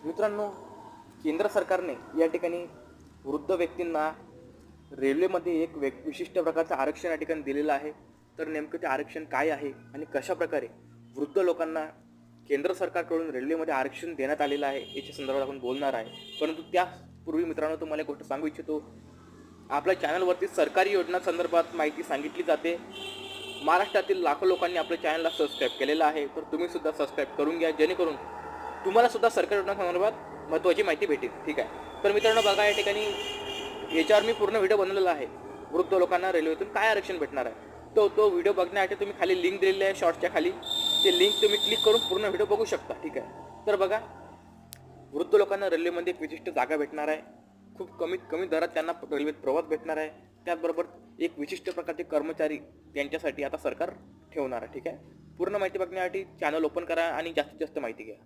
मित्रांनो, केंद्र सरकारने या ठिकाणी वृद्ध व्यक्तींना रेल्वेमध्ये एक विशिष्ट प्रकारचं आरक्षण या ठिकाणी दिलेलं आहे. तर नेमकं ते आरक्षण काय आहे आणि कशा प्रकारे वृद्ध लोकांना केंद्र सरकारकडून रेल्वेमध्ये आरक्षण देण्यात आलेलं आहे याच्या संदर्भात आपण बोलणार आहे. परंतु त्यापूर्वी मित्रांनो, तुम्हाला एक गोष्ट सांगू इच्छितो. आपल्या चॅनलवरती सरकारी योजना संदर्भात माहिती सांगितली जाते. महाराष्ट्रातील लाखो लोकांनी आपल्या चॅनलला सबस्क्राईब केलेलं आहे, तर तुम्ही सुद्धा सबस्क्राईब करून घ्या, जेणेकरून तुम्हाला सुद्धा सरकारी योजनांसंदर्भात महत्त्वाची माहिती भेटेल. ठीक आहे. तर मित्रांनो बघा, या ठिकाणी याच्यावर मी पूर्ण व्हिडिओ बनवलेला आहे. वृद्ध लोकांना रेल्वेतून काय आरक्षण भेटणार आहे, तो व्हिडिओ बघण्यासाठी तुम्ही खाली लिंक दिलेली आहे शॉर्ट्सच्या खाली. ते लिंक तुम्ही क्लिक करून पूर्ण व्हिडिओ बघू शकता. ठीक आहे. तर बघा, वृद्ध लोकांना रेल्वेमध्ये एक विशिष्ट जागा भेटणार आहे. खूप कमी दरात त्यांना रेल्वेत प्रवास भेटणार आहे. त्याचबरोबर एक विशिष्ट प्रकारचे कर्मचारी त्यांच्यासाठी आता सरकार ठेवणार आहे. ठीक आहे. पूर्ण माहिती बघण्यासाठी चॅनल ओपन करा आणि जास्तीत जास्त माहिती घ्या.